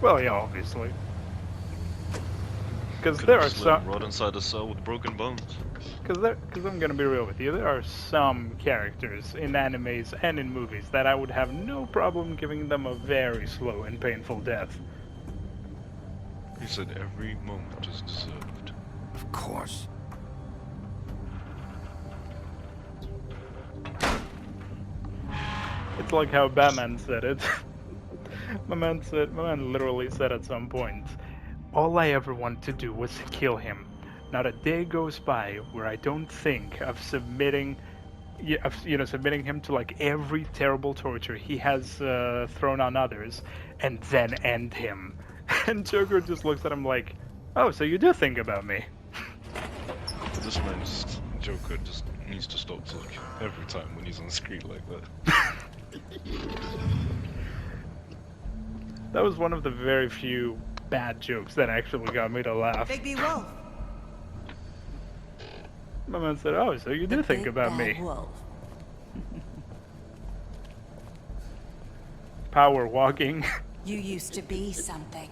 Well, yeah, obviously. Because Could there have are just let some. him rot inside a cell with broken bones. Because I'm gonna be real with you, there are some characters in animes and in movies that I would have no problem giving them a very slow and painful death. He said every moment is deserved. Of course. It's like how Batman said it. My man literally said at some point, all I ever wanted to do was kill him. Not a day goes by where I don't think of submitting him to like every terrible torture he has thrown on others, and then end him. And Joker just looks at him like, "Oh, so you do think about me?" This man's Joker just needs to stop talking every time when he's on screen like that. That was one of the very few bad jokes that actually got me to laugh. Big Wolf. My man said, "Oh, so you do think about me?" Wolf. Power walking. You used to be something.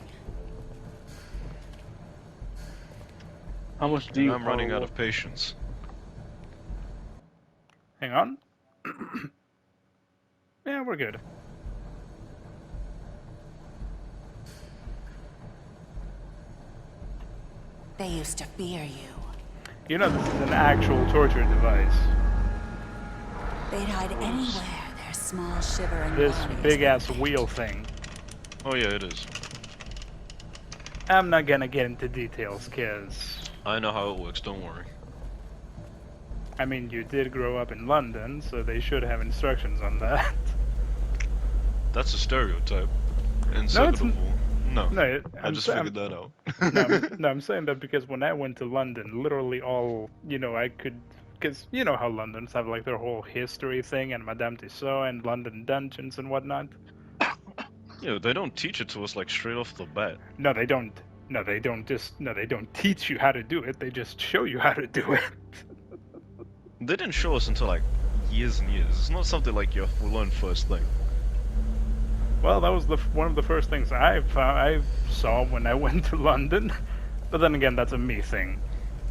How much do you? I'm running out of patience. Hang on. Yeah, we're good. They used to fear you. You know this is an actual torture device. They'd hide anywhere their small shivering This bodies big ass would fit. wheel thing. Oh yeah, it is. I'm not gonna get into details, cause I know how it works, don't worry. I mean you did grow up in London, so they should have instructions on that. That's a stereotype. Inevitable. No, No, I just figured that out. no, I'm saying that because when I went to London, literally all, I could, because you know how Londons have like their whole history thing and Madame Tussauds and London dungeons and whatnot. Yeah, they don't teach it to us like straight off the bat. No, they don't. No, they don't teach you how to do it. They just show you how to do it. They didn't show us until like years and years. It's not something like you learn first thing. Well, that was one of the first things I saw when I went to London. But then again, that's a me thing.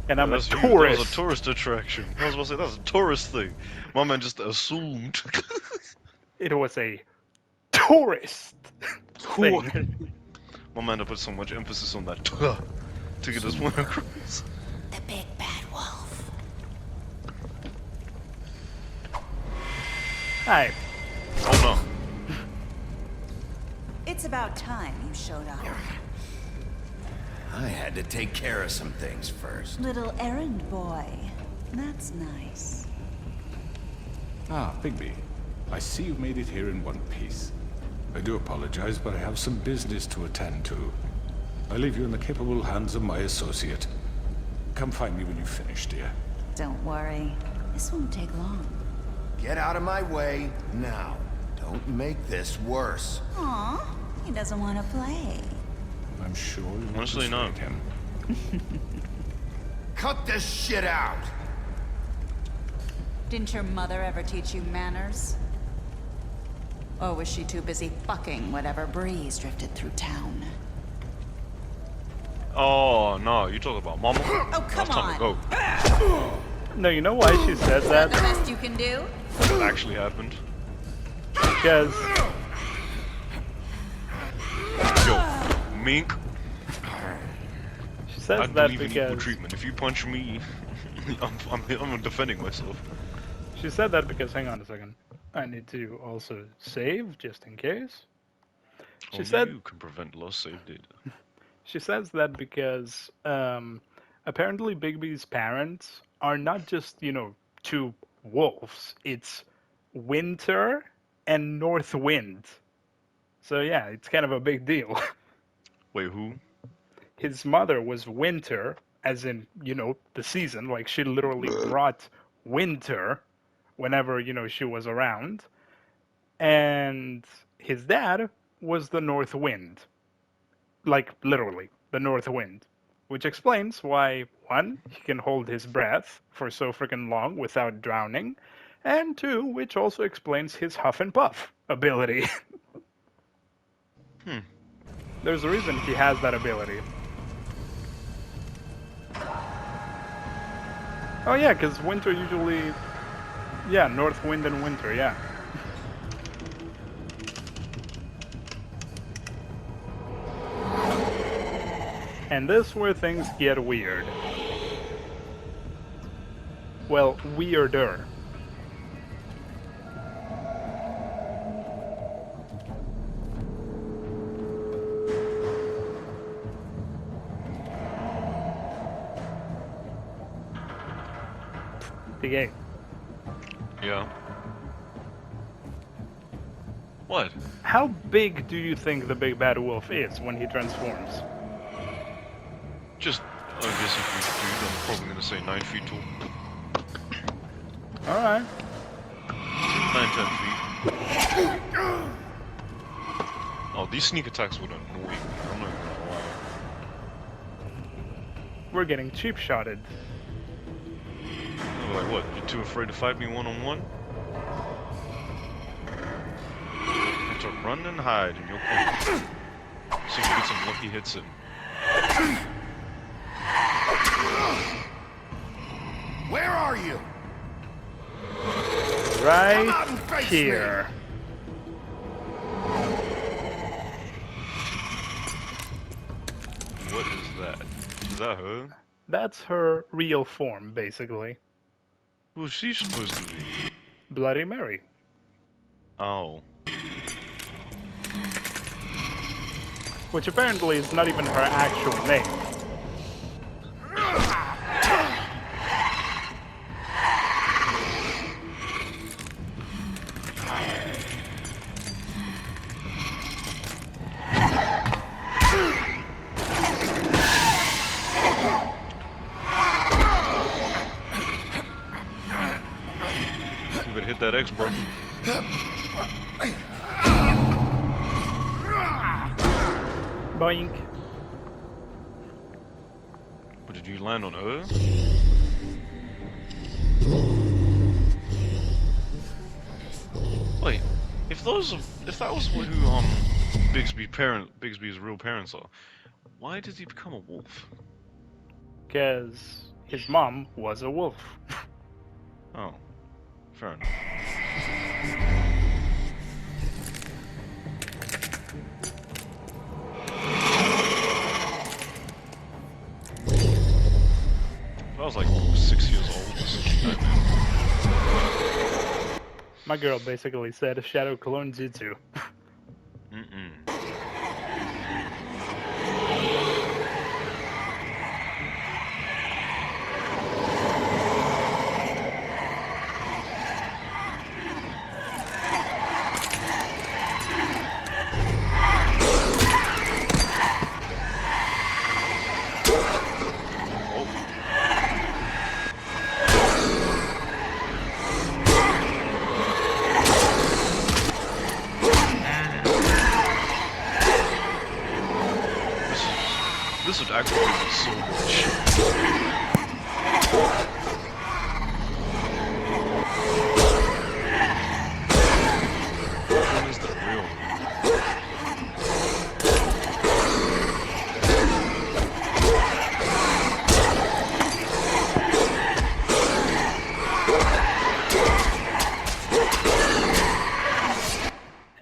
And I'm a That's you. tourist. That was a tourist attraction. I was about to say, that's a tourist thing. My man just assumed. It was a tourist thing. My man put so much emphasis on that to get his point across. The big bad wolf. Hi. Oh no. It's about time you showed up. I had to take care of some things first. Little errand boy. That's nice. Ah, Bigby. I see you've made it here in one piece. I do apologize, but I have some business to attend to. I leave you in the capable hands of my associate. Come find me when you've finished, dear. Don't worry. This won't take long. Get out of my way now. Don't make this worse. Aw, he doesn't want to play. I'm sure you Honestly, no. him. Cut this shit out! Didn't your mother ever teach you manners? Or was she too busy fucking whatever breeze drifted through town? Oh no, you talk about mama? Oh, come It's time on. to go. No, you know why she says Is that that? the best you can do? That actually happened. Because Yo, mink. she says I that believe in equal because treatment. If you punch me, I'm defending myself. she said that because hang on a second. I need to also save just in case. She Only said you can prevent lost save data. she says that because apparently Bigby's parents are not just, two wolves. It's Winter and North Wind. So yeah, it's kind of a big deal. Wait, who? His mother was Winter, as in, the season. Like she literally brought winter whenever, she was around. And his dad was the North Wind. Like literally, the North Wind. Which explains why, one, he can hold his breath for so freaking long without drowning. And two, which also explains his huff and puff ability. There's a reason he has that ability. Oh yeah, because winter usually... Yeah, north wind and winter, yeah. And this is where things get weird. Well, weirder. The gate. Yeah. What? How big do you think the big bad wolf is when he transforms? Just, I guess if we do, I'm probably gonna say 9 feet tall. Alright. 9, 10 feet. Oh, these sneak attacks would annoy me. I'm not gonna lie. We're getting cheap shotted. I'm like, what? You're too afraid to fight me one-on-one? You have to run and hide in your corner. So you can get some lucky hits in. Where are you? Right Come out and face here. What is that? Is that her? That's her real form, basically. Who's she supposed to be? Bloody Mary. Oh. Which apparently is not even her actual name. You better hit that X, bro. Boink. But did you land on her? Wait, if that was who Bigsby's real parents are, why did he become a wolf? Because his mom was a wolf. Oh, fair enough. I was like 6 years old or something like that. My girl basically said Shadow Clone Jutsu. Mm-mm. This would aggravate me so much. What is the real one?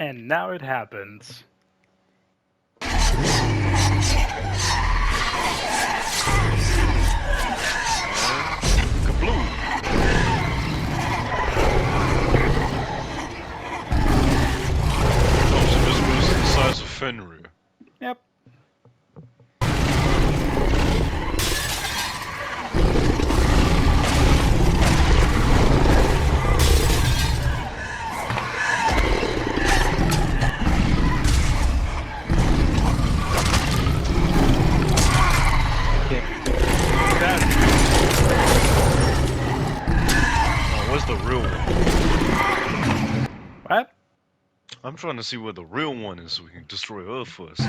And now it happens. Kablooey! Oh, so this was the size of Fenrir. Yep. Oh, where's the real one? What? I'm trying to see where the real one is so we can destroy her first. I'm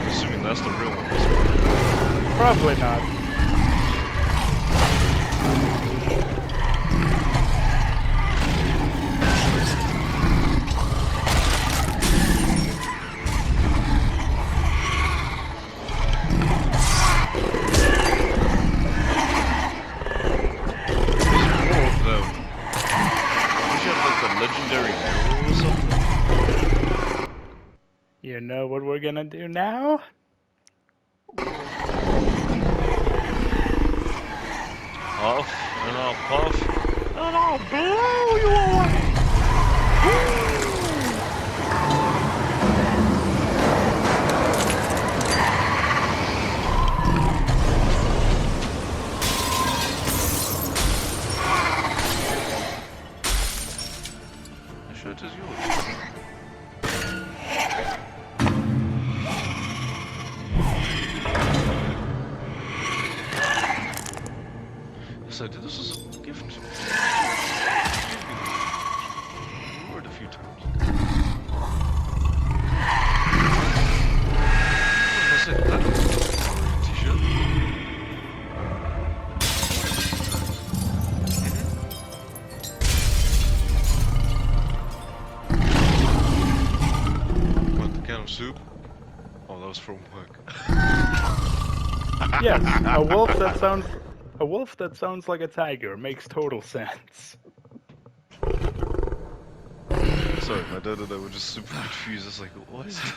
assuming that's the real one. Probably not. You know what we're gonna do now? Puff, and I'll puff, and I'll blow you away! The shirt is yours. Yes, I did. This is a gift. You wore it a few times. That's it. That t-shirt. What, the can of soup? Oh, that was from work. Yes, a wolf that sounds like a tiger makes total sense. Sorry, my dad and I were just super confused. It's like, what is it?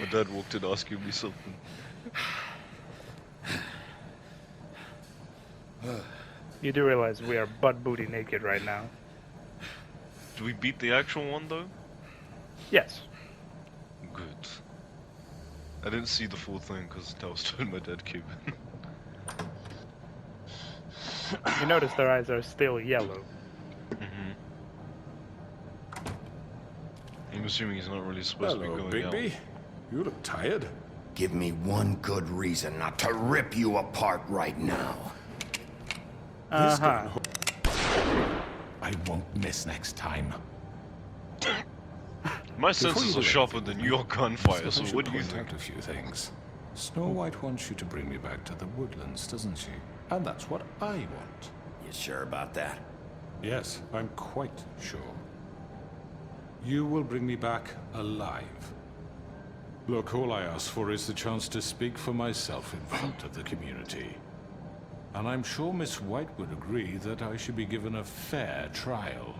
My dad walked in asking me something. You do realize we are butt booty naked right now? Do we beat the actual one though? Yes. Good. I didn't see the full thing because that was when my dad came in. You notice their eyes are still yellow. I'm assuming he's not really supposed to be Hello, going out. Bigby. You look tired. Give me one good reason not to rip you apart right now. This Uh-huh. gun- I won't miss next time. My Before senses you are do sharper than your gunfire, so I should what do you point think? out a few things. Snow White wants you to bring me back to the woodlands, doesn't she? And that's what I want. You sure about that? Yes, I'm quite sure. You will bring me back alive. Look, all I ask for is the chance to speak for myself in front of the community. And I'm sure Miss White would agree that I should be given a fair trial.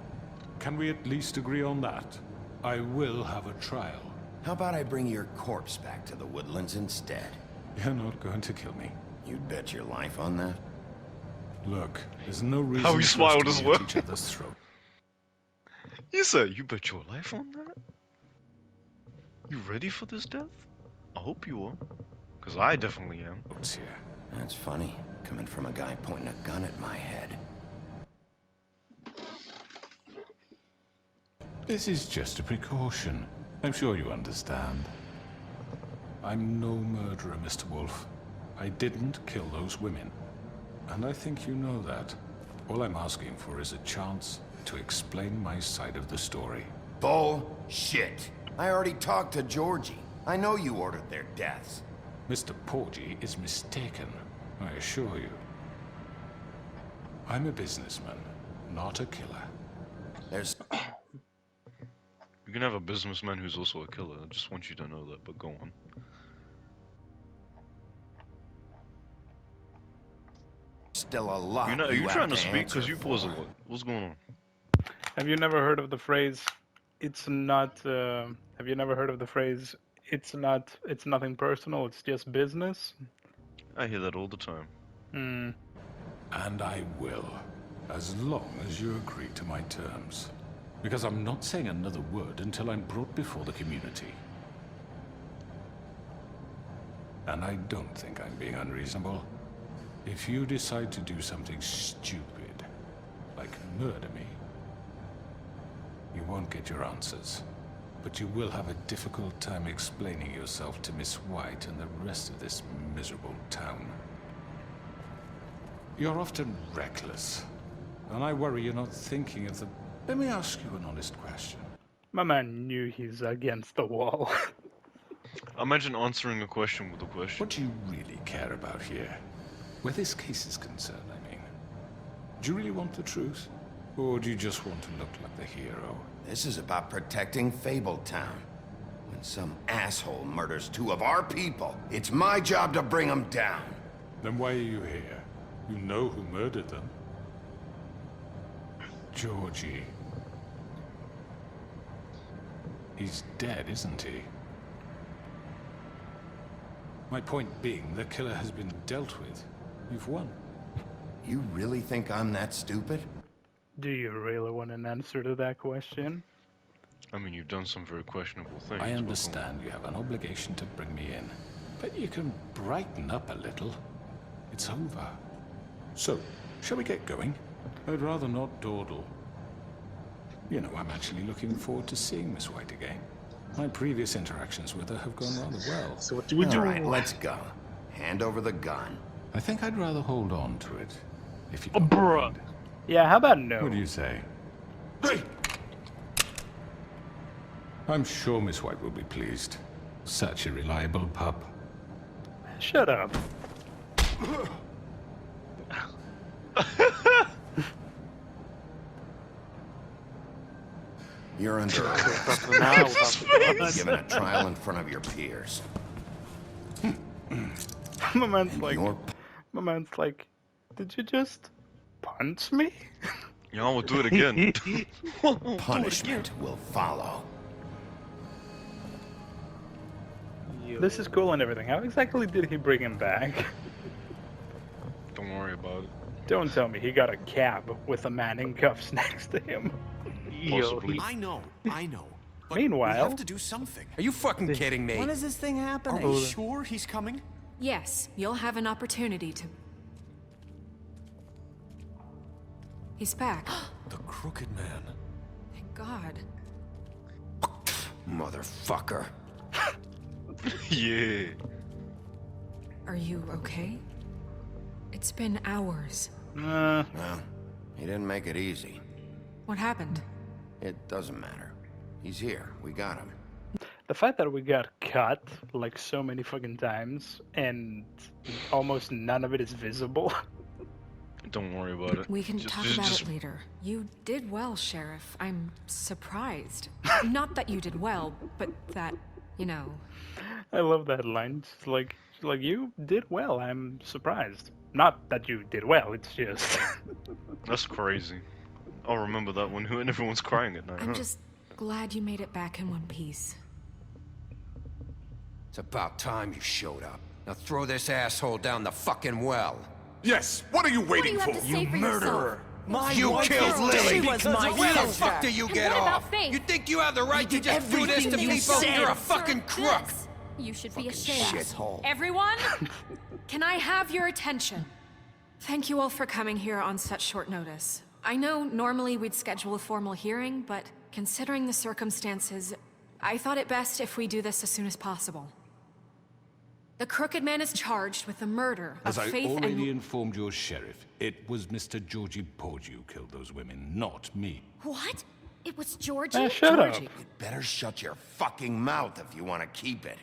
Can we at least agree on that? I will have a trial. How about I bring your corpse back to the woodlands instead? You're not going to kill me. You'd bet your life on that? Look, there's no reason How he for us smiled to as be well. at each other's throat. You said you bet your life on that? You ready for this death? I hope you are. Because I definitely am. What's here? That's funny, coming from a guy pointing a gun at my head. This is just a precaution. I'm sure you understand. I'm no murderer, Mr. Wolf. I didn't kill those women. And I think you know that. All I'm asking for is a chance to explain my side of the story. Bullshit! I already talked to Georgie. I know you ordered their deaths. Mr. Porgy is mistaken, I assure you. I'm a businessman, not a killer. There's... You can have a businessman who's also a killer. I just want you to know that, but go on. still a lot. Are you have trying to speak? answer Because you pause a for. lot. What's going on? Have you never heard of the phrase, it's not, have you never heard of the phrase, it's nothing personal, it's just business? I hear that all the time. Hmm. And I will, as long as you agree to my terms. Because I'm not saying another word until I'm brought before the community. And I don't think I'm being unreasonable. If you decide to do something stupid, like murder me, you won't get your answers. But you will have a difficult time explaining yourself to Miss White and the rest of this miserable town. You're often reckless, and I worry you're not thinking of the... Let me ask you an honest question. My man knew he's against the wall. Imagine answering a question with a question. What do you really care about here? Where this case is concerned, I mean. Do you really want the truth? Or do you just want to look like the hero? This is about protecting Fabletown. When some asshole murders two of our people, it's my job to bring them down. Then why are you here? You know who murdered them. Georgie. He's dead, isn't he? My point being, the killer has been dealt with. You've won. You really think I'm that stupid? Do you really want an answer to that question? I mean, you've done some very questionable things. I but understand you have an obligation to bring me in, but you can brighten up a little. It's over. So, shall we get going? I'd rather not dawdle. You know, I'm actually looking forward to seeing Miss White again. My previous interactions with her have gone rather well. So what do we do? All right, let's go. Hand over the gun. I think I'd rather hold on to it, if you don't Bruh. mind. Yeah, how about no? What do you say? Hey! I'm sure Miss White will be pleased. Such a reliable pup. Shut up. You're under arrest. Now, Given a trial in front of your peers. My man's And like, you're did you just punch me? Yeah, I will do it again. punishment will follow. This is cool and everything. How exactly did he bring him back? Don't worry about it. Don't tell me he got a cab with a man in cuffs next to him. yo, Possibly. I know. But Meanwhile- we have to do something. Are you fucking kidding me? When is this thing happening? Are you sure he's coming? Yes, you'll have an opportunity to... He's back. The Crooked Man. Thank God. Motherfucker. Yeah. Are you okay? It's been hours. Uh, Well, he didn't make it easy. What happened? It doesn't matter. He's here. We got him. the fact that we got cut like so many fucking times and almost none of it is visible. Don't worry about it. We can talk about just- it later. You did well, Sheriff. I'm surprised. Not that you did well, but that, you know... I love that line. She's like you did well. I'm surprised. Not that you did well. It's just. That's crazy. I'll remember that when everyone's crying at night. I'm huh? just glad you made it back in one piece. It's about time you showed up. Now throw this asshole down the fucking well. Yes, what are you waiting for? You murderer! My You wife killed is Lily! dead because of Where the you. fuck do you And get what about off? Faith? You think you have the right to did just do this to everything you people? said. You're a fucking Sir, crook! this- You should be Fucking ashamed. shithole. Everyone, can I have your attention? Thank you all for coming here on such short notice. I know normally we'd schedule a formal hearing, but considering the circumstances, I thought it best if we do this as soon as possible. The Crooked Man is charged with the murder of As I Faith already and... informed your sheriff, it was Mr. Georgie Porgy who killed those women, not me. What? It was Georgie? Shut up. Georgie. Better shut your fucking mouth if you want to keep it.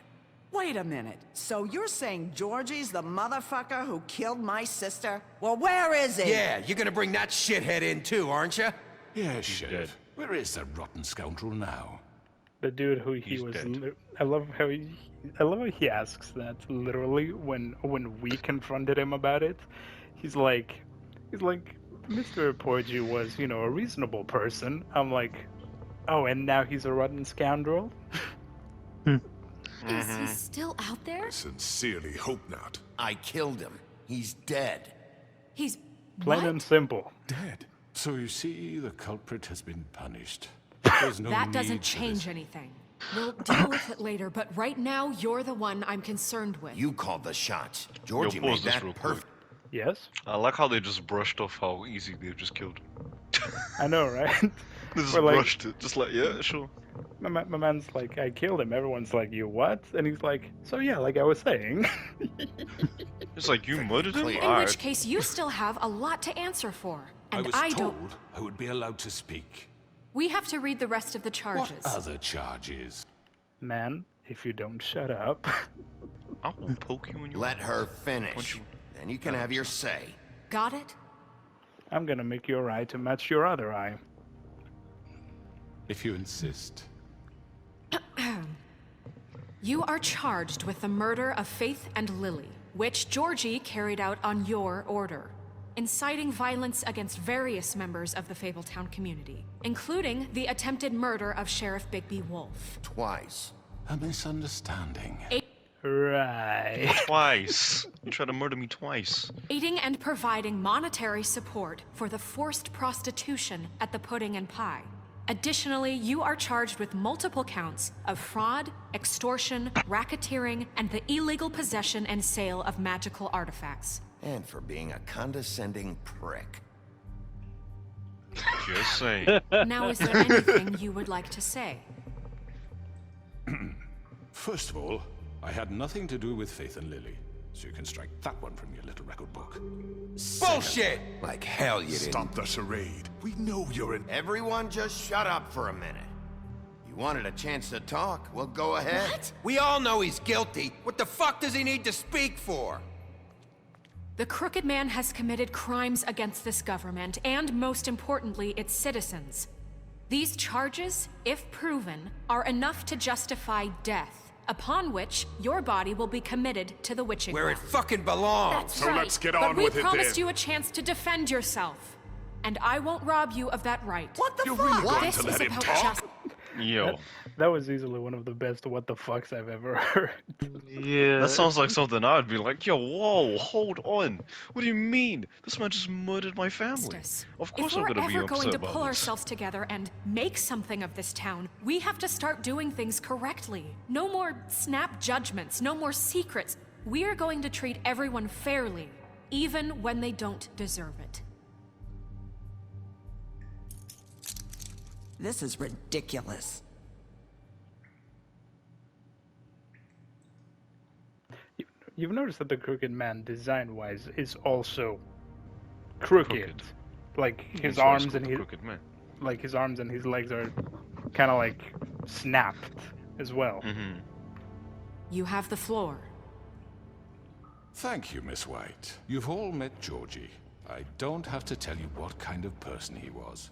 Wait a minute. So you're saying Georgie's the motherfucker who killed my sister? Well, where is he? Yeah, you're gonna bring that shithead in too, aren't you? Yes, Sheriff. Where is that rotten scoundrel now? The dude who he He's was. dead. I love how he asks that literally when we confronted him about it. He's like, Mr. Porgy was, you know, a reasonable person. I'm like, oh, and now he's a rotten scoundrel. Is he still out there? Sincerely hope not. I killed him. He's dead. He's... Plain what? and simple. Dead. So you see, the culprit has been punished. There's no That need doesn't for change this. anything. We'll deal with it later, but right now, you're the one I'm concerned with. You called the shots. Georgie pause made this that real quick. perfect. Yes, I like how they just brushed off how easy they just killed him. I know, right? They just We're like- brushed it. Just like, yeah, sure. my man's like, I killed him. Everyone's like, you what? And he's like, so yeah, like I was saying. It's like, you murdered him? clear. In Alright. which case, you still have a lot to answer for. I And was I told don't... I would be allowed to speak. We have to read the rest of the What charges. other charges? Man, if you don't shut up. I will poke you in your... Let her Punch finish. you. Then you can have your say. Got it? I'm gonna make your eye to match your other eye. If you insist. You are charged with the murder of Faith and Lily, which Georgie carried out on your order. inciting violence against various members of the Fabletown community, including the attempted murder of Sheriff Bigby Wolf. Twice. A misunderstanding. Right. Twice. You tried to murder me twice. Aiding and providing monetary support for the forced prostitution at the Pudding and Pie. Additionally, you are charged with multiple counts of fraud, extortion, racketeering, and the illegal possession and sale of magical artifacts. And for being a condescending prick. Just saying. Now, is there anything you would like to say? First of all, I had nothing to do with Faith and Lily, so you can strike that one from your little record book. Bullshit! Like hell you didn't. Stop the charade. We know you're an... Everyone just shut up for a minute. You wanted a chance to talk? Well, go ahead. What? We all know he's guilty. What the fuck does he need to speak for? The Crooked Man has committed crimes against this government, and most importantly, its citizens. These charges, if proven, are enough to justify death, upon which your body will be committed to the witching Where it well. fucking belongs. That's So right. let's get But on we with it promised then. you a chance to defend yourself, and I won't rob you of that right. What the You're fuck? really going This to is let him about talk? justice. Yo. That was easily one of the best what the fucks I've ever heard. Yeah. That sounds like something I'd be like, yo, whoa, hold on. What do you mean? This man just murdered my family. Justice. Of course If I'm we're gonna be ever upset going to about pull this. ourselves together and make something of this town, we have to start doing things correctly. No more snap judgments, no more secrets. We are going to treat everyone fairly, even when they don't deserve it. This is ridiculous. You've noticed that the Crooked Man, design-wise, is also crooked. Crooked. Like That's his why it's arms called and the his Crooked Man. like his arms and his legs are kind of like snapped as well. Mm-hmm. You have the floor. Thank you, Miss White. You've all met Georgie. I don't have to tell you what kind of person he was.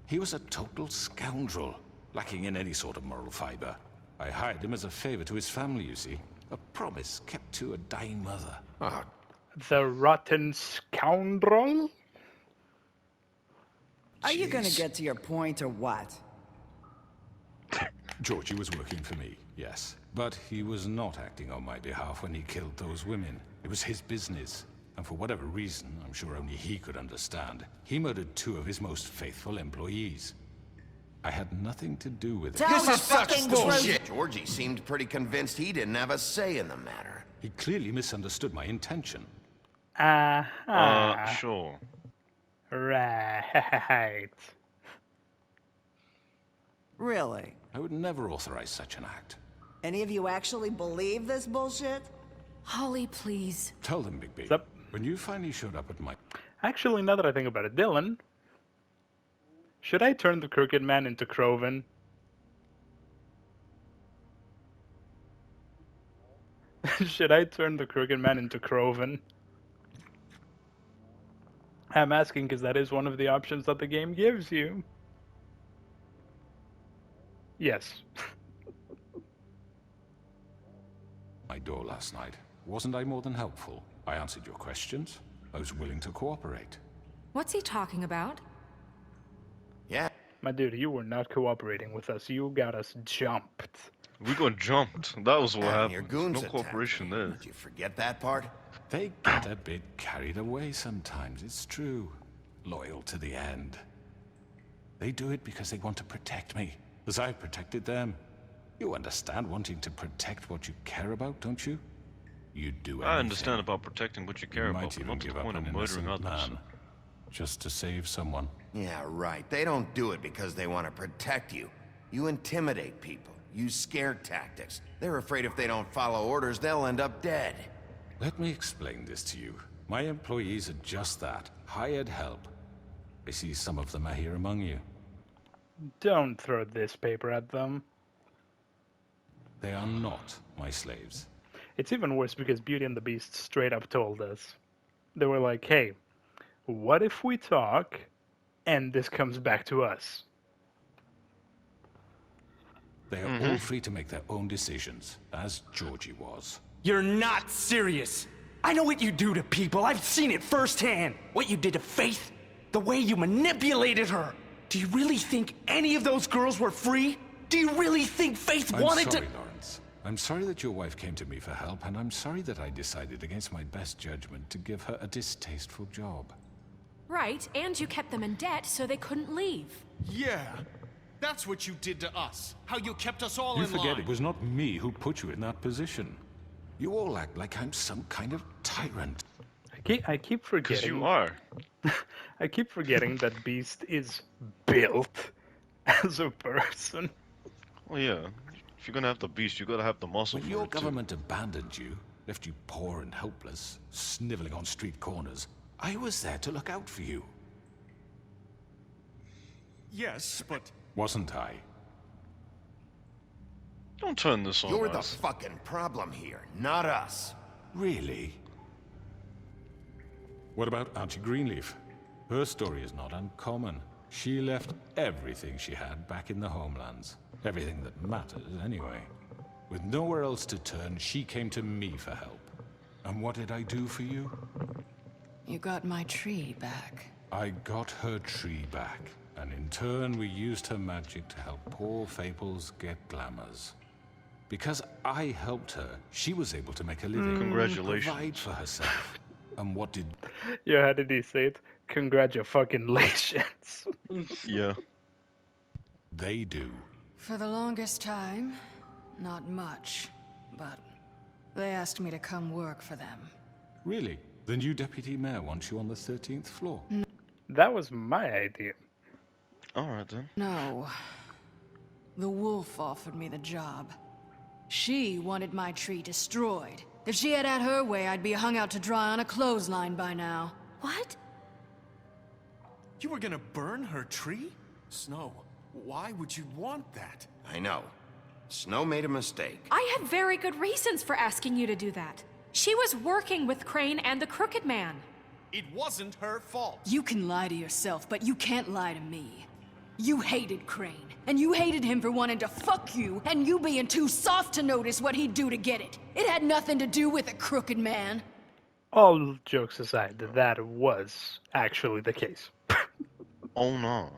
He was a total scoundrel, lacking in any sort of moral fiber. I hired him as a favor to his family, you see. A promise kept to a dying mother. Oh, The rotten scoundrel. Are you gonna Jeez. get to your point or what? Georgie was working for me, yes. But he was not acting on my behalf when he killed those women. It was his business. And for whatever reason, I'm sure only he could understand, he murdered 2 of his most faithful employees. I had nothing to do with it. Tell this the is such fucking bullshit. Georgie seemed pretty convinced he didn't have a say in the matter. He clearly misunderstood my intention. Sure. Right. Really? I would never authorize such an act. Any of you actually believe this bullshit? Holly, please. Tell them, Bigby. Sup? When you finally showed up at my... Actually, now that I think about it, Dylan, should I turn the Crooked Man into Croven? Should I turn the Crooked Man into Croven? I'm asking because that is one of the options that the game gives you. Yes. my door last night. Wasn't I more than helpful? I answered your questions. I was willing to cooperate. What's he talking about? Yeah. My dude, you were not cooperating with us. You got us jumped. We got jumped. That was what And your happened. goons No attacked cooperation me. there. Did you forget that part? They get a bit carried away sometimes, it's true. Loyal to the end. They do it because they want to protect me, as I protected them. You understand wanting to protect what you care about, don't you? You'd do anything. I understand about protecting what you care You about, might but even not to the give up point an of murdering innocent others. man, just to save someone. Yeah, right. They don't do it because they want to protect you. You intimidate people. Use scare tactics. They're afraid if they don't follow orders, they'll end up dead. Let me explain this to you. My employees are just that. Hired help. I see some of them are here among you. Don't throw this paper at them. They are not my slaves. It's even worse because Beauty and the Beast straight up told us. They were like, hey, what if we talk and this comes back to us? They are all free to make their own decisions, as Georgie was. You're not serious. I know what you do to people. I've seen it firsthand. What you did to Faith. The way you manipulated her. Do you really think any of those girls were free? Do you really think Faith wanted to... I'm sorry, Lawrence. I'm sorry that your wife came to me for help, and I'm sorry that I decided against my best judgment to give her a distasteful job. Right, and you kept them in debt so they couldn't leave. Yeah. That's what you did to us. How you kept us all You in forget line. it was not me who put you in that position. You all act like I'm some kind of tyrant. I keep forgetting. Because you are. I keep forgetting that Beast is built as a person. Well, yeah. If you're gonna have the beast, you gotta have the muscle When for your it, too. government abandoned you, left you poor and helpless, sniveling on street corners, I was there to look out for you. Yes, but... Wasn't I? Don't turn this on You're the us. fucking problem here, not us. Really? What about Auntie Greenleaf? Her story is not uncommon. She left everything she had back in the homelands. Everything that matters, anyway. With nowhere else to turn, she came to me for help. And what did I do for you? You got my tree back. I got her tree back. And in turn, we used her magic to help poor Fables get glamours. Because I helped her, she was able to make a living. Congratulations. Provide for herself. And what did... Yeah, how did he say it? Congratulations. Yeah. they do? For the longest time, not much. But they asked me to come work for them. Really? The new deputy mayor wants you on the 13th floor. That was my idea. Alright then. No. The wolf offered me the job. She wanted my tree destroyed. If she had her way, I'd be hung out to dry on a clothesline by now. What? You were gonna burn her tree? Snow, why would you want that? I know. Snow made a mistake. I had very good reasons for asking you to do that. She was working with Crane and the Crooked Man. It wasn't her fault. You can lie to yourself, but you can't lie to me. You hated Crane, and you hated him for wanting to fuck you, and you being too soft to notice what he'd do to get it. It had nothing to do with the Crooked Man. All jokes aside, that was actually the case. Oh no.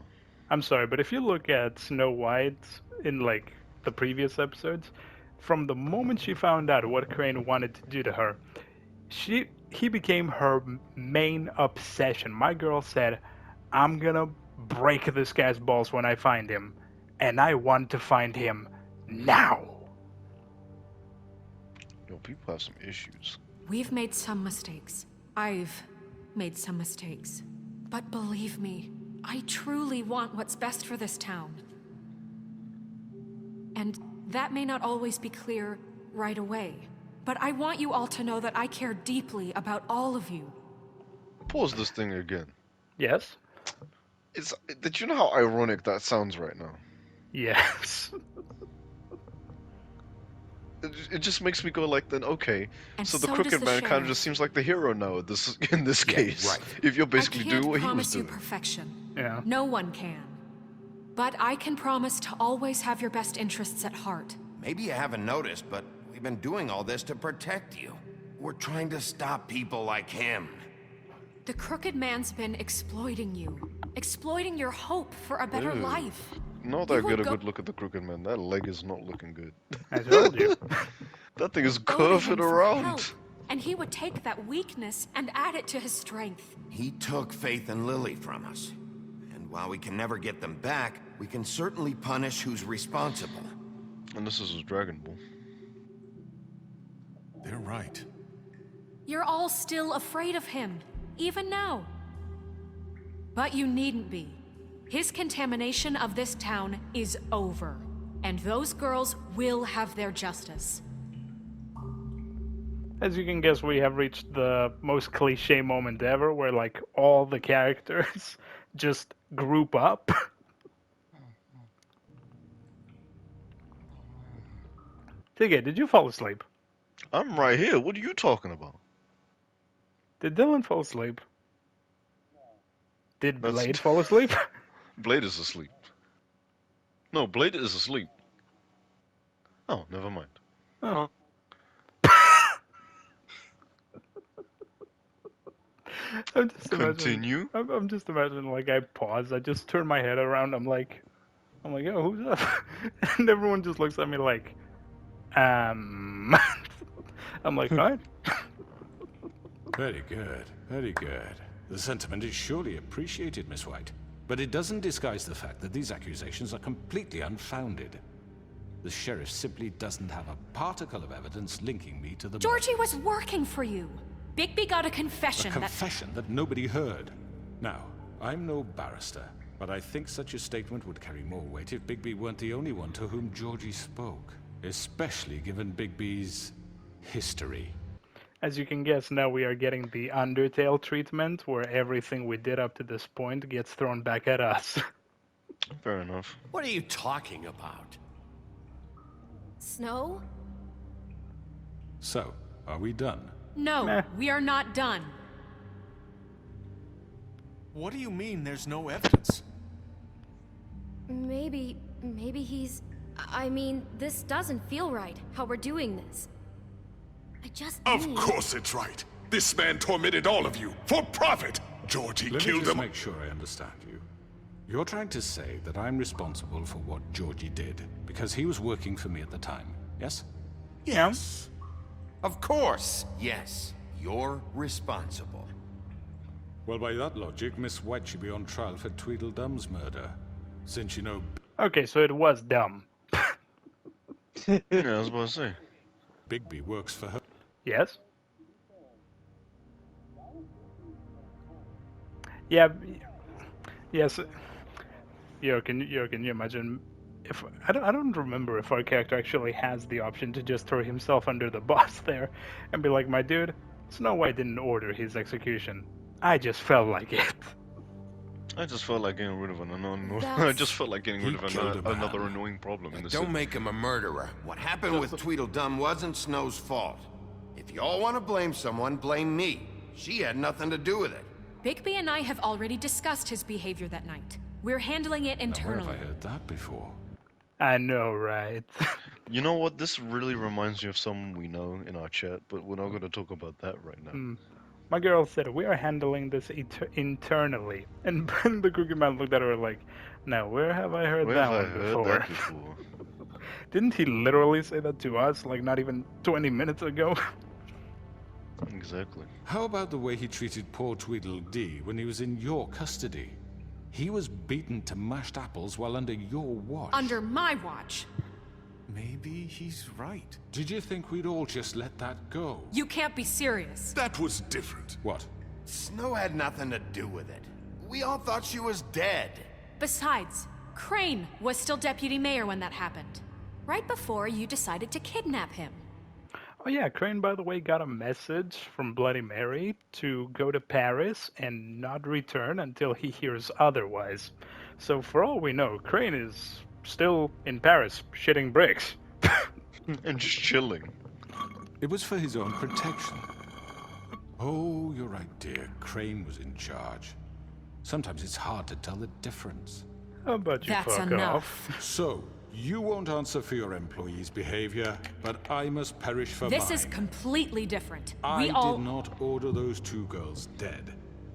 I'm sorry, but if you look at Snow White in like the previous episodes, from the moment she found out what Crane wanted to do to her, he became her main obsession. My girl said, "I'm gonna break this guy's balls when I find him, and I want to find him now." Yo, people have some issues. We've made some mistakes. I've made some mistakes. But believe me, I truly want what's best for this town. And that may not always be clear right away. But I want you all to know that I care deeply about all of you. Pause this thing again. Yes? Did you know how ironic that sounds right now? Yes. It just makes me go like, then okay. And So the so does Crooked the Man kind of sheriff. just seems like the hero now. In this case, right. if you're basically I can't doing what he was promise you doing. perfection. Yeah. No one can. But I can promise to always have your best interests at heart. Maybe you haven't noticed, but we've been doing all this to protect you. We're trying to stop people like him. The Crooked Man's been exploiting you. Exploiting your hope for a better Ew. life. Not You that will get a go- good look at the Crooked Man. That leg is not looking good. I told you. That thing is Go to him curving for around. help, and he would take that weakness and add it to his strength. He took Faith and Lily from us. And while we can never get them back, we can certainly punish who's responsible. And this is his Dragon Ball. They're right. You're all still afraid of him, even now. But you needn't be. His contamination of this town is over, and those girls will have their justice. As you can guess, we have reached the most cliche moment ever, where like all the characters just group up. Tiggy, did you fall asleep? I'm right here. What are you talking about? Did Dylan fall asleep? Did That's- Blade fall asleep? Blade is asleep. No, Blade is asleep. Oh, never mind. Oh. I'm just imagining. Continue. I'm just imagining like I pause. I just turn my head around. I'm like, yo, who's up? And everyone just looks at me like, I'm like, fine. Very good, very good. The sentiment is surely appreciated, Miss White. But it doesn't disguise the fact that these accusations are completely unfounded. The sheriff simply doesn't have a particle of evidence linking me to the Georgie was working for you. Bigby got a confession A confession that nobody heard. Now, I'm no barrister, but I think such a statement would carry more weight if Bigby weren't the only one to whom Georgie spoke. Especially given Bigby's history. As you can guess, now we are getting the Undertale treatment, where everything we did up to this point gets thrown back at us. Fair enough. What are you talking about? Snow? So, are we done? No, Meh. we are not done. What do you mean there's no evidence? Maybe he's... I mean, this doesn't feel right, how we're doing this. I just Of need... course it's right. This man tormented all of you for profit. Georgie Let me killed just him. make sure I understand you. You're trying to say that I'm responsible for what Georgie did because he was working for me at the time, yes? Yes. Of course, yes. You're responsible. Well, by that logic, Miss White should be on trial for Tweedledum's murder. Since you know... Okay, so it was dumb. Yeah, I was about to say. Bigby works for her. Yes? Yeah. Yes. Yo, can you imagine if I don't remember if our character actually has the option to just throw himself under the bus there and be like, my dude, Snow White didn't order his execution. I just felt like it. I just felt like getting rid of an annoying. I That's- just felt like getting He rid of killed a man. another annoying problem in the Don't city. make him a murderer. What happened with Tweedledum wasn't Snow's fault. If you all want to blame someone, blame me. She had nothing to do with it. Bigby and I have already discussed his behavior that night. We're handling it Now, where have internally. I heard that before? I know, right? You know what? This really reminds me of someone we know in our chat, but we're not going to talk about that right now. My girl said, we are handling this internally. And the Cookie Man looked at her like, now where have I heard Where that have I one heard before? that before? Didn't he literally say that to us, like not even 20 minutes ago? Exactly. How about the way he treated poor Tweedledee when he was in your custody? He was beaten to mashed apples while under your watch. Under my watch. Maybe he's right. Did you think we'd all just let that go? You can't be serious. That was different. What? Snow had nothing to do with it. We all thought she was dead. Besides, Crane was still deputy mayor when that happened. Right before you decided to kidnap him. Oh yeah, Crane, by the way, got a message from Bloody Mary to go to Paris and not return until he hears otherwise. So for all we know, Crane is still in Paris, shitting bricks. And just chilling. It was for his own protection. Oh, you're right, dear. Crane was in charge. Sometimes it's hard to tell the difference. How about you That's fuck enough. off? So, you won't answer for your employees' behavior, but I must perish for This mine. is completely different. I We all... did not order those two girls dead.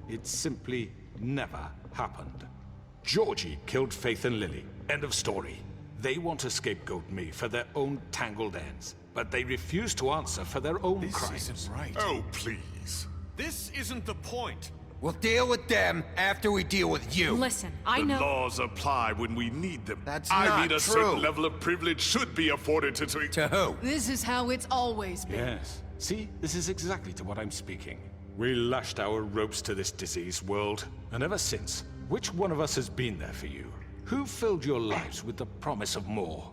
It simply never happened. Georgie killed Faith and Lily. End of story. They want to scapegoat me for their own tangled ends, but they refuse to answer for their own This crimes. isn't right. Oh, please. This isn't the point. We'll deal with them after we deal with you. Listen, I The know... laws apply when we need them. That's I not mean, a true. certain level of privilege should be afforded to... To who? This is how it's always been. Yes. See, this is exactly to what I'm speaking. We lashed our ropes to this diseased world, and ever since, which one of us has been there for you? Who filled your lives with the promise of more?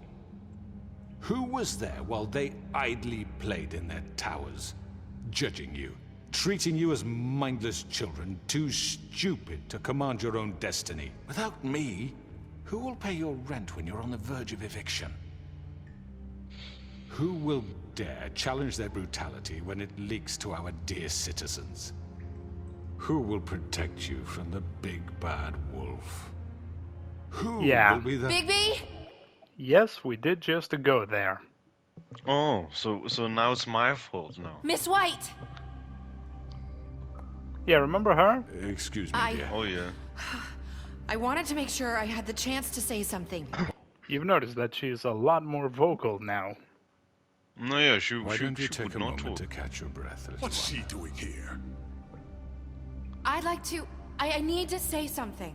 Who was there while they idly played in their towers, judging you, treating you as mindless children, too stupid to command your own destiny? Without me, who will pay your rent when you're on the verge of eviction? Who will dare challenge their brutality when it leaks to our dear citizens? Who will protect you from the big bad wolf? Who will be the... Bigby? Yes, we did just go there. Oh, so now it's my fault now. Miss White! Yeah, remember her? Excuse me, dear. Oh yeah. I wanted to make sure I had the chance to say something. You've noticed that she's a lot more vocal now. No, yeah, she Why don't you take would a not moment talk. to catch your breath, little What's one? she doing here? I'd like to... I need to say something.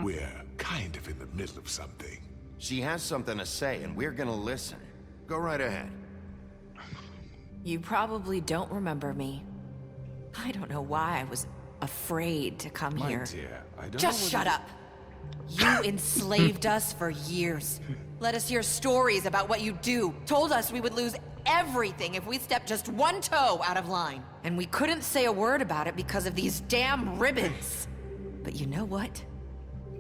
We're kind of in the middle of something. She has something to say, and we're gonna listen. Go right ahead. You probably don't remember me. I don't know why I was afraid to come My here. dear, I don't Just know shut whether- up. You enslaved us for years. Let us hear stories about what you do. Told us we would lose everything if we stepped just one toe out of line. And we couldn't say a word about it because of these damn ribbons. But you know what?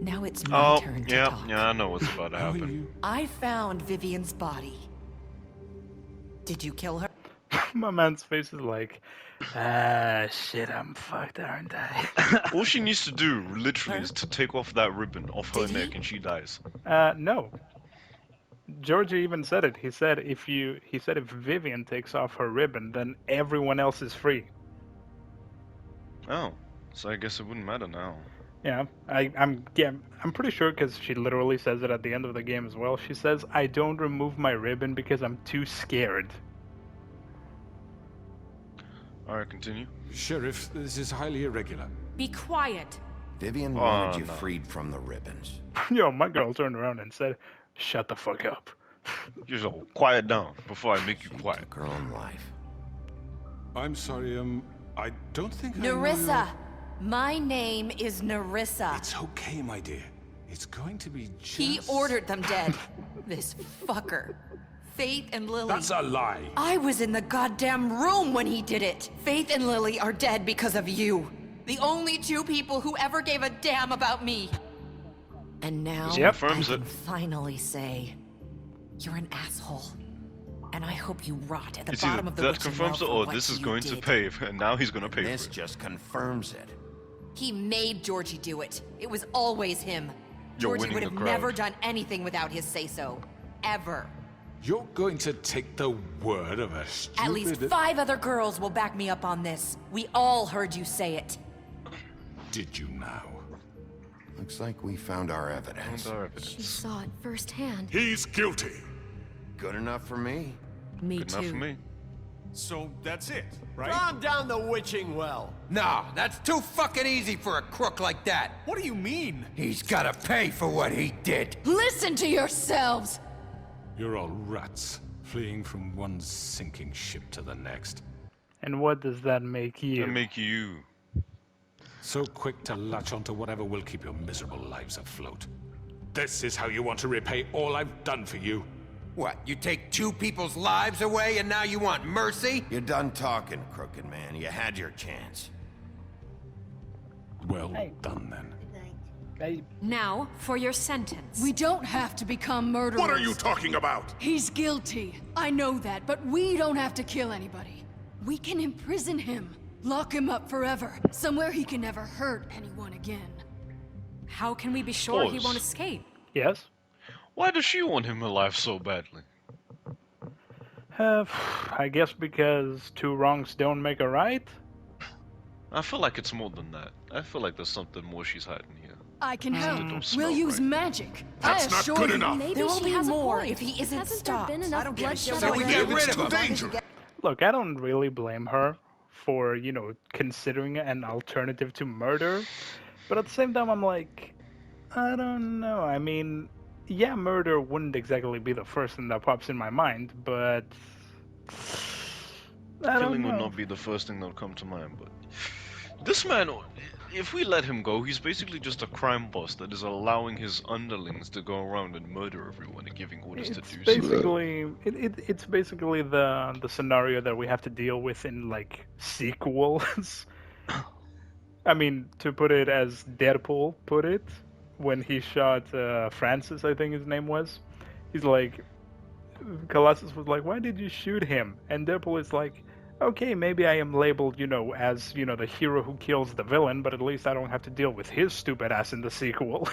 Now it's my turn to talk. Yeah, I know what's about to How are happen. you? I found Vivian's body. Did you kill her? My man's face is like, shit, I'm fucked, aren't I? All she needs to do, literally, is to take off that ribbon off her Did he? neck, and she dies. No. Georgie even said it. He said if Vivian takes off her ribbon, then everyone else is free. Oh, so I guess it wouldn't matter now. Yeah, I'm pretty sure because she literally says it at the end of the game as well. She says, "I don't remove my ribbon because I'm too scared." Alright, continue. Sheriff, this is highly irregular. Be quiet. Vivian wanted you no. freed from the ribbons. Yo, my girl turned around and said, "Shut the fuck up." Just quiet down before I make you quiet. Took her own life. I'm sorry, I don't think I know Nerissa! your- My name is Nerissa. It's okay, my dear. It's going to be just... He ordered them dead. This fucker. Faith and Lily. That's a lie. I was in the goddamn room when he did it. Faith and Lily are dead because of you. The only two people who ever gave a damn about me. And now Yep. I Confirms can it. finally say, you're an asshole. And I hope you rot at the It's bottom either of the that witching confirms it, well for or what this is you going to did. pay, and now he's gonna pay This for it. just confirms it. He made Georgie do it. It was always him. You're Georgie winning would the have crowd. never done anything without his say-so. Ever. You're going to take the word of a stupid... At least 5 other girls will back me up on this. We all heard you say it. Did you now? Looks like we found our evidence. Found our She evidence. saw it firsthand. He's guilty. Good enough for me. Me Good too. enough for me. So that's it, right? Calm down the witching well. Nah, that's too fucking easy for a crook like that. What do you mean? He's gotta pay for what he did. Listen to yourselves! You're all rats, fleeing from one sinking ship to the next. And what does that make you? And make you. So quick to latch onto whatever will keep your miserable lives afloat. This is how you want to repay all I've done for you. What, you take 2 people's lives away and now you want mercy? You're done talking, crooked man. You had your chance. Well done, then. Now, for your sentence. We don't have to become murderers. What are you talking about? He's guilty. I know that, but we don't have to kill anybody. We can imprison him. Lock him up forever. Somewhere he can never hurt anyone again. How can we be sure he Pause. won't escape? Yes. Why does she want him alive so badly? I guess because 2 wrongs don't make a right. I feel like it's more than that. I feel like there's something more she's hiding here. I can help. Something don't smell We'll use right. magic. That's I not assure good you. enough. Maybe There will she be has a more point. if he isn't Hasn't stopped. there been enough don't give a bloodshed shit. So we already? get rid It's of too him. dangerous. Look, I don't really blame her for, considering an alternative to murder. But at the same time, I'm like, I don't know. I mean, yeah, murder wouldn't exactly be the first thing that pops in my mind, but I don't Killing would know. not be the first thing that would come to mind, but this man, if we let him go, he's basically just a crime boss that is allowing his underlings to go around and murder everyone and giving orders to It's do so. basically it's basically the scenario that we have to deal with in like sequels. I mean, to put it as Deadpool put it when he shot Francis, I think his name was. He's like, Colossus was like, "Why did you shoot him?" And Deadpool is like, "Okay, maybe I am labeled, as the hero who kills the villain, but at least I don't have to deal with his stupid ass in the sequel."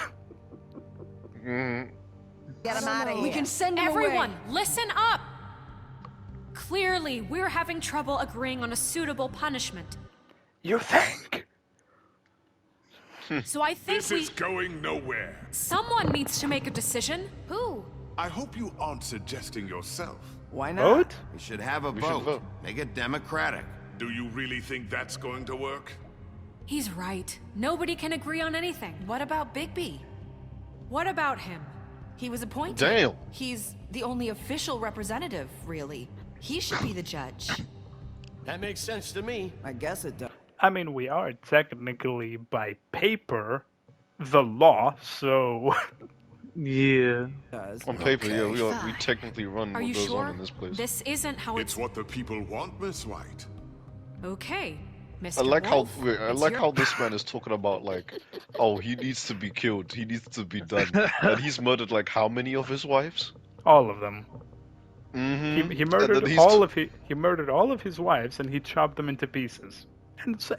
Get him out of here. We can send him Everyone, away. listen up! Clearly, we're having trouble agreeing on a suitable punishment. You think? So I think This is going nowhere. someone needs to make a decision. Who? I hope you aren't suggesting yourself. Why not? Vote? We should have a We should vote. vote. Make it democratic. Do you really think that's going to work? He's right. Nobody can agree on anything. What about Bigby? What about him? He was appointed. Damn. He's the only official representative, really. He should be the judge. That makes sense to me. I guess it does. I mean, we are technically, by paper, the law, so... Yeah. On paper, yeah, we technically run Are what you goes on sure? in this place. This isn't how It's what the people want, Miss White. Okay, Mr. I like Wolf, I it's like your- how this man is talking about like, oh, he needs to be killed, he needs to be done, and he's murdered like how many of his wives? All of them. Mm-hmm. He murdered he murdered all of his wives, and he chopped them into pieces,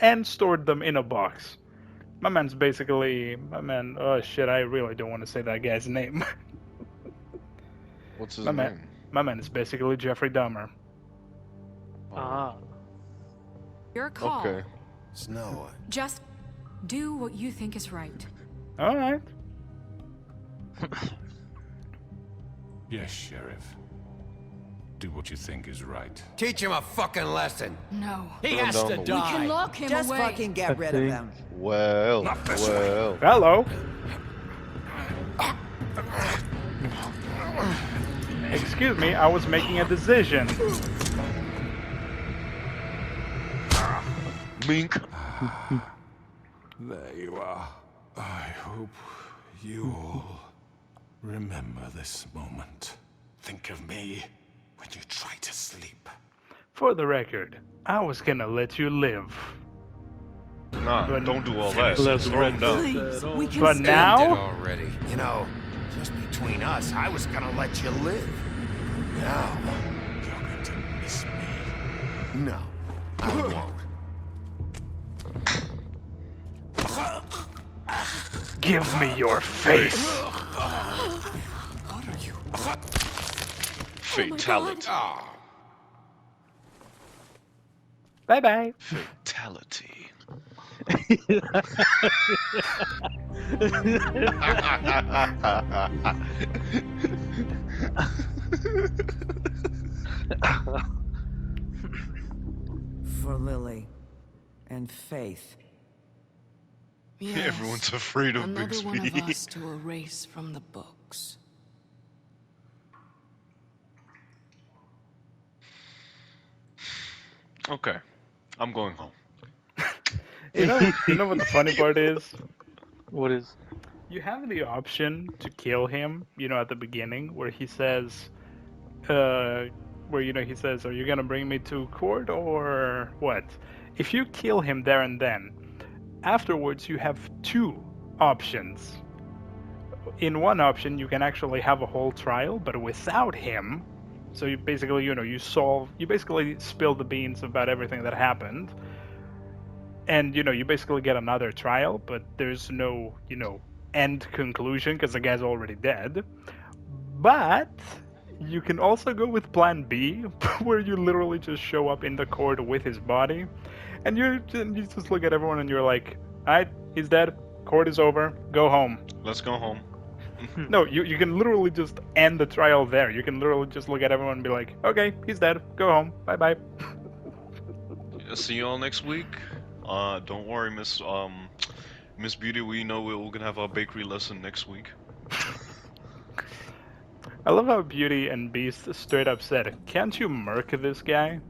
and stored them in a box. My man's basically Oh shit! I really don't want to say that guy's name. What's his my name? My man is basically Jeffrey Dahmer. Ah. Your call. Okay. Snow. Just do what you think is right. All right. Yes, Sheriff. Do what you think is right. Teach him a fucking lesson. No. He Put him has down to the We die. can lock him Just away. fucking get rid of them. Well. Hello. Excuse me, I was making a decision. Mink. There you are. I hope you all remember this moment. Think of me when you try to sleep. For the record, I was gonna let you live. Nah, But- don't do all that. Let's Throw him down. Please, we can But stay. now, Already. You know, just between us, I was gonna let you live. Now, You're going to miss me. no, I won't. give me your face. What are you? Fatality. Bye bye. Fatality. For Lily. And Faith. Yes, Everyone's afraid of another one of Bixby. us to erase from the books. Okay, I'm going home. You know what the funny part is? What is? You have the option to kill him, at the beginning, where he says, he says, are you gonna bring me to court or what? If you kill him there and then, afterwards you have two options. In one option, you can actually have a whole trial, but without him. So you basically, you basically spill the beans about everything that happened. And, you basically get another trial, but there's no, end conclusion because the guy's already dead. But you can also go with plan B, where you literally just show up in the court with his body, and you just look at everyone and you're like, alright, he's dead, court is over, go home. Let's go home. No, you can literally just end the trial there. You can literally just look at everyone and be like, okay, he's dead, go home, bye bye. See you all next week. Don't worry, Miss Beauty. We know we're gonna have our bakery lesson next week. I love how Beauty and Beast straight up said, can't you murk this guy?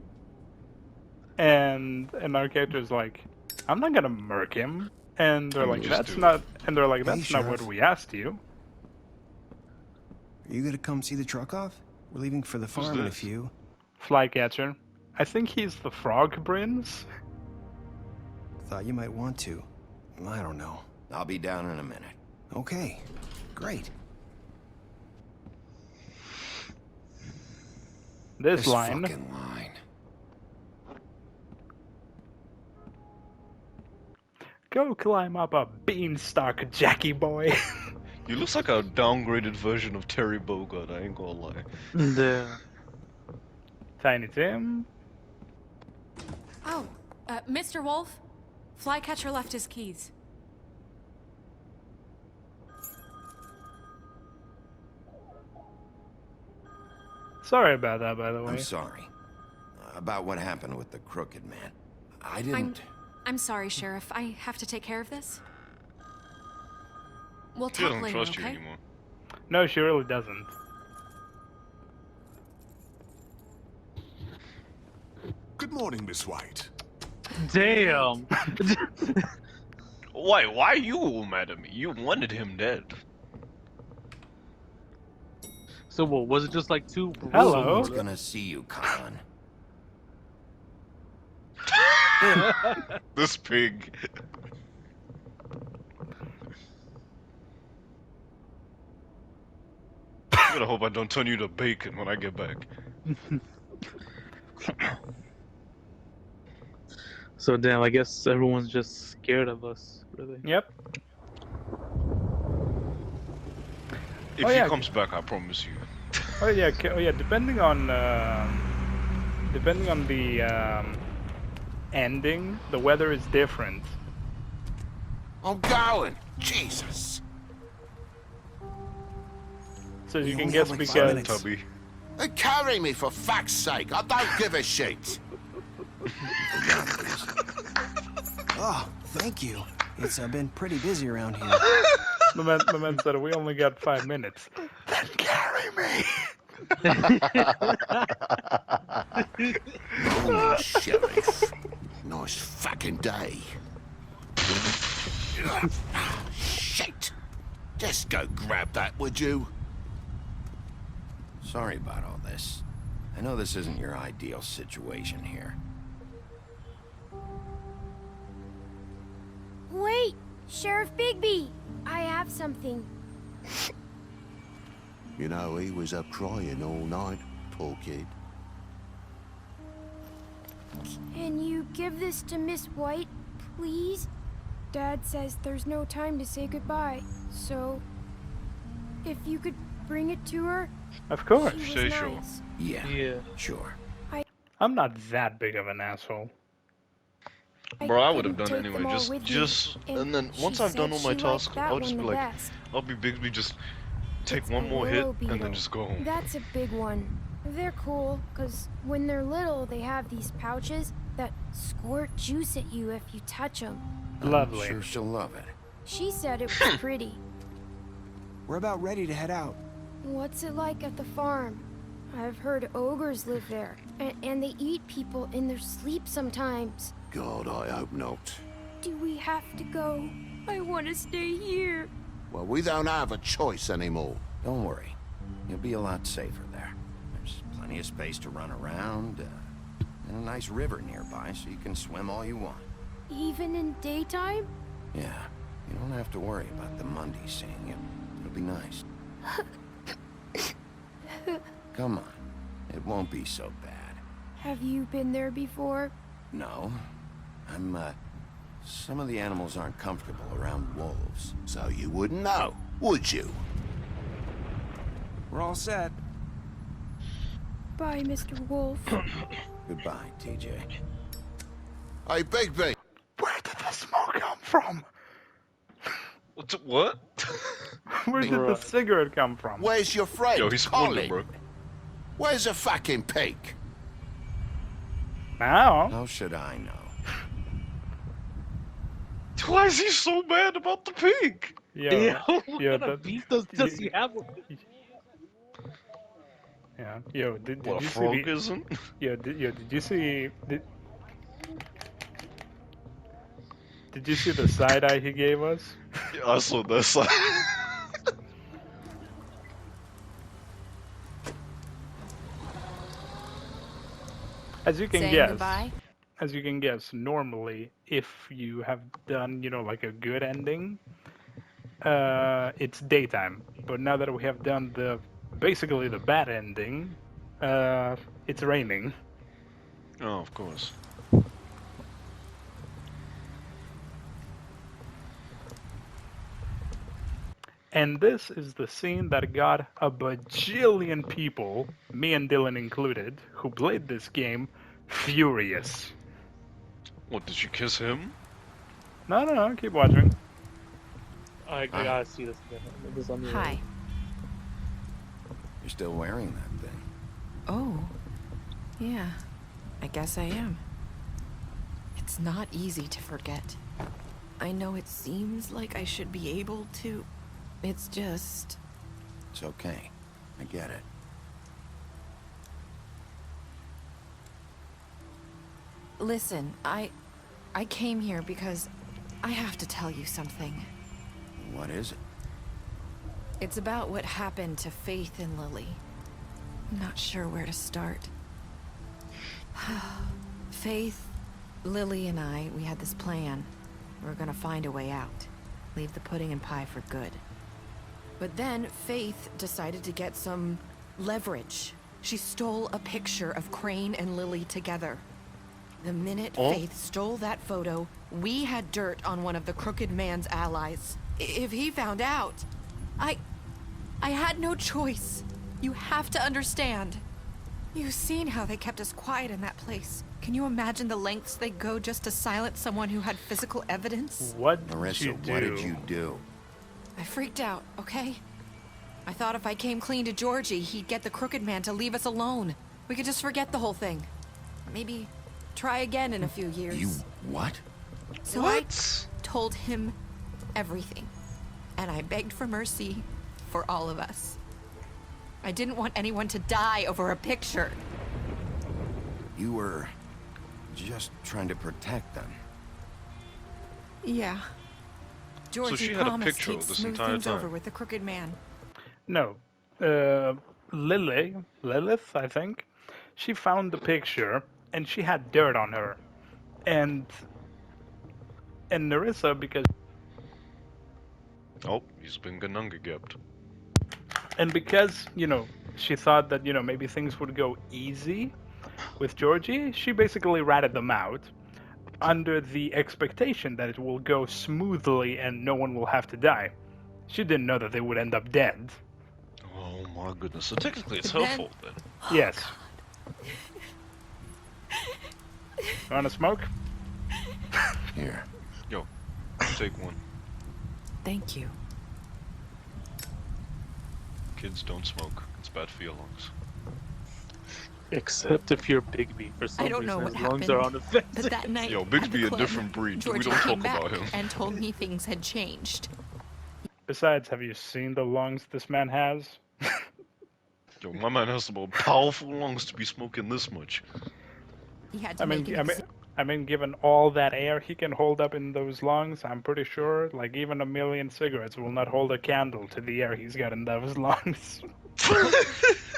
And our character's like, I'm not gonna murk him. And they're like, that's not what we asked you. Are you gonna come see the truck off? We're leaving for the farm in a few. Flycatcher. I think he's the Frog Prince. Thought you might want to. I don't know. I'll be down in a minute. Okay, great. This line. Fucking line. Go climb up a beanstalk, Jackie boy. You looks like a downgraded version of Terry Bogard. I ain't gonna lie. Yeah. Tiny Tim. Oh, Mr. Wolf, Flycatcher left his keys. Sorry about that, by the way. I'm sorry. About what happened with the crooked man. I didn't... I'm sorry, Sheriff. I have to take care of this. We'll She talk doesn't later, trust you okay? anymore. No, she really doesn't. Good morning, Miss White. Damn. Why are you all mad at me? You wanted him dead. So what? Was it just like two? Hello. Someone's gonna see you, Con. This pig. I gotta hope I don't turn you to bacon when I get back. So damn, I guess everyone's just scared of us, really. Yep. If Oh, he yeah. comes back, I promise you. Oh yeah, depending on the ending, the weather is different. I'm going. Jesus. So you We can only guess have, like, 5 because minutes. Tubby. Carry me for fuck's sake. I don't give a shit. Oh, thank you. It's been pretty busy around here. the man said we only got 5 minutes. Then carry me. Oh, Sheriff. Nice fucking day. Shit. Just go grab that, would you? Sorry about all this. I know this isn't your ideal situation here. Wait! Sheriff Bigby! I have something. You know, he was up crying all night, poor kid. Can you give this to Miss White, please? Dad says there's no time to say goodbye, so... if you could bring it to her... Of course. She was Say sure. nice. Yeah. Sure. I'm not that big of an asshole. Bro, I would couldn't have done take anyway. them all Just, with you, and then she once I've done all said my she liked tasks, that I'll just one be the like, best. I'll be Bigsby, just take It's one a more hit willow and then beetle. just go home. That's a big one. They're cool, because when they're little, they have these pouches that squirt juice at you if you touch them. Lovely. I'm sure she'll love it. She said it was pretty. We're about ready to head out. What's it like at the farm? I've heard ogres live there, and they eat people in their sleep sometimes. God, I hope not. Do we have to go? I want to stay here. Well, we don't have a choice anymore. Don't worry. You'll be a lot safer there. There's plenty of space to run around, and a nice river nearby, so you can swim all you want. Even in daytime? Yeah, you don't have to worry about the Mundy seeing you. It'll be nice. Come on. It won't be so bad. Have you been there before? No. Some of the animals aren't comfortable around wolves. So you wouldn't know, would you? We're all set. Bye, Mr. Wolf. Goodbye, TJ. Hey, Bigby. Where did the smoke come from? What? Where did the cigarette come from? Where's your friend, Yo, he's spoiled, Colin? bro. Where's the fucking pig? Now? How should I know? Why is he so mad about the pig? Yeah. What Yeah, kind of beef does he have with it? Yeah. Yo, did What, you a see frog the... isn't? Did you see... Did you see the side eye he gave us? Yeah, I saw that side. As you can Saying guess, goodbye? as you can guess, normally if you have done, like a good ending, it's daytime. But now that we have done basically the bad ending, it's raining. Oh, of course. And this is the scene that got a bajillion people, me and Dylan included, who played this game, furious. What, did you kiss him? No, keep watching. I gotta see this again. This is unreal. Hi. You're still wearing that thing. Oh. Yeah. I guess I am. It's not easy to forget. I know it seems like I should be able to. It's just... It's okay. I get it. Listen, I came here because I have to tell you something. What is it? It's about what happened to Faith and Lily. I'm not sure where to start. Faith, Lily, and I, we had this plan. We were gonna find a way out. Leave the pudding and pie for good. But then Faith decided to get some leverage. She stole a picture of Crane and Lily together. The minute Faith stole that photo, we had dirt on one of the Crooked Man's allies. If he found out, I had no choice. You have to understand. You've seen how they kept us quiet in that place. Can you imagine the lengths they go just to silence someone who had physical evidence? What Marissa, what did you do? I freaked out, okay? I thought if I came clean to Georgie, he'd get the Crooked Man to leave us alone. We could just forget the whole thing. Maybe try again in a few years. You what? So I told him everything. And I begged for mercy for all of us. I didn't want anyone to die over a picture. You were just trying to protect them. Yeah. Georgie she had a promised picture he'd this smooth entire things time. over with the Crooked Man. No. Lilith, I think, she found the picture and she had dirt on her. And Nerissa, because... Oh, he's been genungegebt. And because, she thought that, maybe things would go easy with Georgie, she basically ratted them out under the expectation that it will go smoothly and no one will have to die. She didn't know that they would end up dead. Oh my goodness. So technically it's her fault then. Yes. Wanna smoke? Here. Yo, take one. Thank you. Kids don't smoke. It's bad for your lungs. Except if you're Bigby for some I don't know reason, what his lungs happened, are on the fence. but that night Yo, at the Bixby a club, different breed. Georgie We don't came talk back about him. and told me things had changed. Besides, have you seen the lungs this man has? Yo, my man has some powerful lungs to be smoking this much. He had to make I mean, given all that air he can hold up in those lungs, I'm pretty sure, like, even 1,000,000 cigarettes will not hold a candle to the air he's got in those lungs.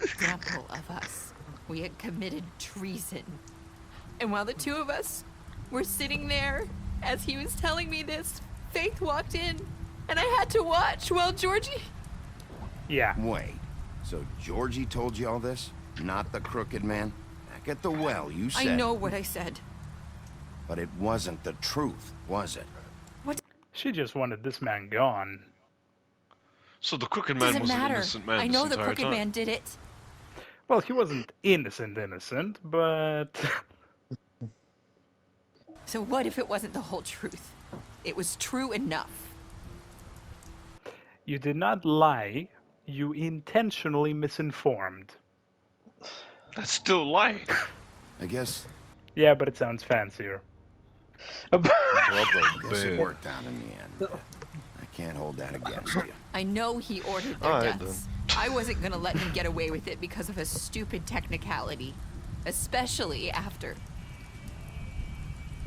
Example of us. We had committed treason. And while the two of us were sitting there, as he was telling me this, Faith walked in, and I had to watch while Georgie... Yeah. Wait, so Georgie told you all this? Not the Crooked Man? Back at the well, you said... I know what I said. But it wasn't the truth, was it? What? She just wanted this man gone. So the Crooked Man Doesn't was an matter. innocent man I this know the entire Crooked time. Man did it. Well, he wasn't innocent, but... So what if it wasn't the whole truth? It was true enough. You did not lie. You intentionally misinformed. That's still lying. I guess... Yeah, but it sounds fancier. I guess it worked out in the end. I can't hold that against you. I know he ordered their Alright, deaths. I wasn't gonna let him get away with it because of a stupid technicality. Especially after...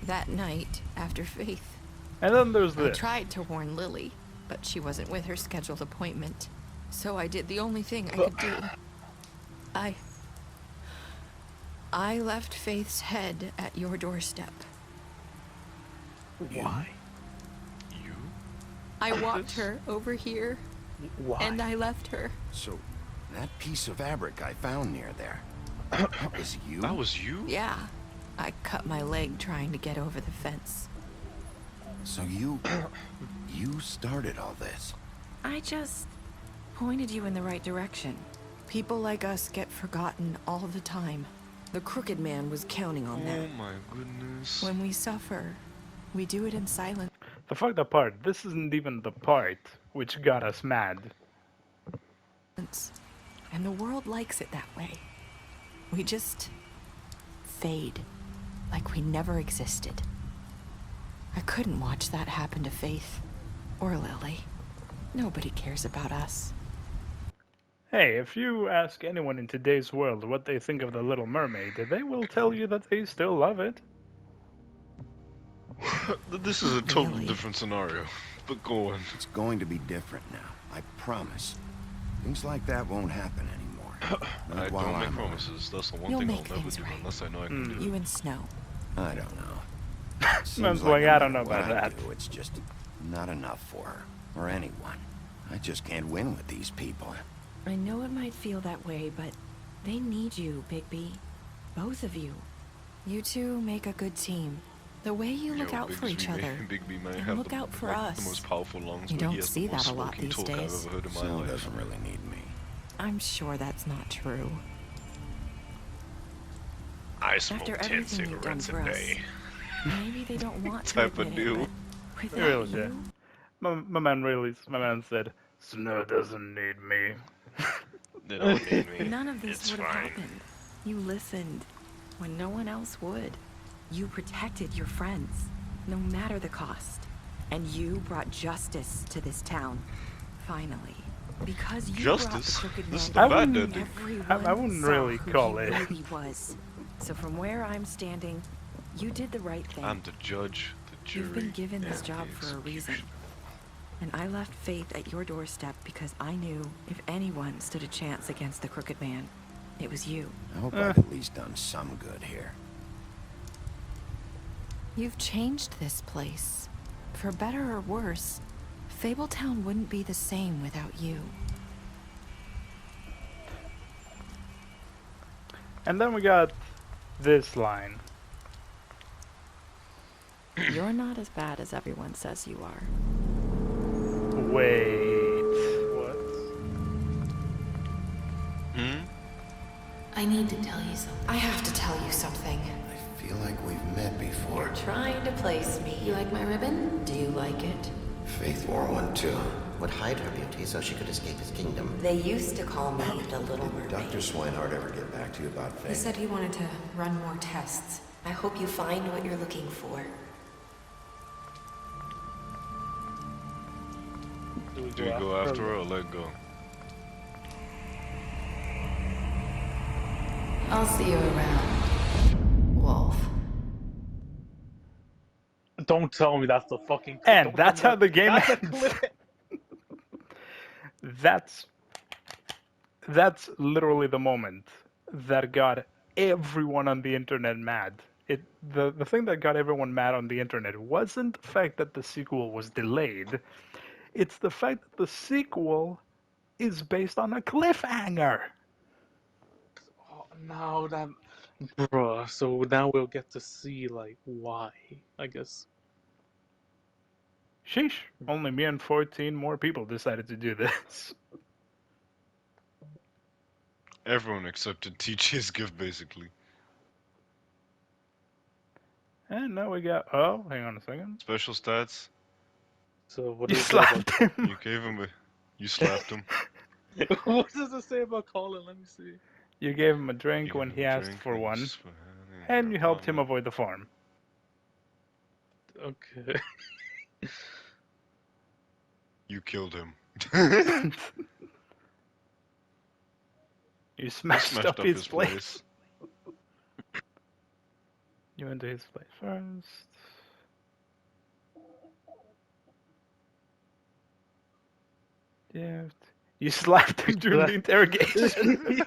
that night, after Faith. And then there's I this. tried to warn Lily, but she wasn't with her scheduled appointment. So I did the only thing I could do. I left Faith's head at your doorstep. Why? You? I walked her over here, Why? and I left her. So, that piece of fabric I found near there, that was you? That was you? Yeah, I cut my leg trying to get over the fence. So you started all this? I just pointed you in the right direction. People like us get forgotten all the time. The Crooked Man was counting on that. Oh my goodness. When we suffer, we do it in silence. The fucked up part, this isn't even the part which got us mad. And the world likes it that way. We just fade, like we never existed. I couldn't watch that happen to Faith, or Lily. Nobody cares about us. Hey, if you ask anyone in today's world what they think of The Little Mermaid, they will tell you that they still love it. This is a totally different scenario, but go on. It's going to be different now, I promise. Things like that won't happen anymore. I don't make promises. That's the one thing I'll never do unless I know I can do it. You and Snow. I don't know. Sounds like I don't know about that. It's just not enough for her, or anyone. I just can't win with these people. I know it might feel that way, but they need you, Bigby. Both of you. You two make a good team. The way you look out for each other, and look out for us. The most powerful lungs, you but he don't has see the most that a lot smoking these talk days. I've ever heard in my Snow life. doesn't really need me. I'm sure that's not true. I smoke After 10 everything you've done cigarettes for a us, day. maybe they don't want to Type of admit it, deal. but without Really, yeah. you, My man said, Snow doesn't need me. They don't need me. none of this It's would have fine. happened. You listened when no one else would. You protected your friends, no matter the cost. And you brought justice to this town. Finally. Because you Justice? brought the crooked This is man the bad down, ending. everyone I wouldn't saw really who call he it. really was. So from where I'm standing, you did the right thing. I'm the judge, the jury, You've been given this and job the for a reason. executioner. And I left Faith at your doorstep because I knew if anyone stood a chance against the crooked man, it was you. I hope I've at least done some good here. You've changed this place. For better or worse, Fabletown wouldn't be the same without you. And then we got this line. You're not as bad as everyone says you are. Wait. What? I need to tell you something. I have to tell you something. I feel like we've met before. You're trying to place me. You like my ribbon? Do you like it? Faith wore one too. Would hide her beauty so she could escape his kingdom. They used to call me the Little Did Mermaid. Dr. Swinehart ever get back to you about Faith? He said he wanted to run more tests. I hope you find what you're looking for. Do we go after her or let go? I'll see you around, Wolf. Don't tell me that's the fucking. And don't that's tell how me the game that's a ends. clip. That's literally the moment that got everyone on the internet mad. The thing that got everyone mad on the internet wasn't the fact that the sequel was delayed. It's the fact that the sequel is based on a cliffhanger. Oh, no, that, bruh. So now we'll get to see like why, I guess. Sheesh. Only me and 14 more people decided to do this. Everyone accepted TJ's gift, basically. And now we got. Oh, hang on a second. Special stats. So what You does it say about- slapped him. You gave him a. You slapped him. What does it say about Colin? Let me see. You gave him a drink when he asked for one, and you helped him avoid the farm. Okay. You killed him. You smashed up his place. You went to his place first. Yeah. You slapped him during the interrogation.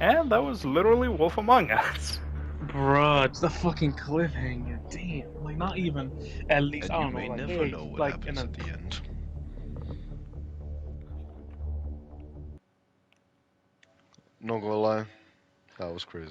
And that was literally Wolf Among Us. Bruh, it's a fucking cliffhanger. Damn, like not even at least And I you don't know, may like, never hey, know what like happens at the end. Not gonna lie, that was crazy.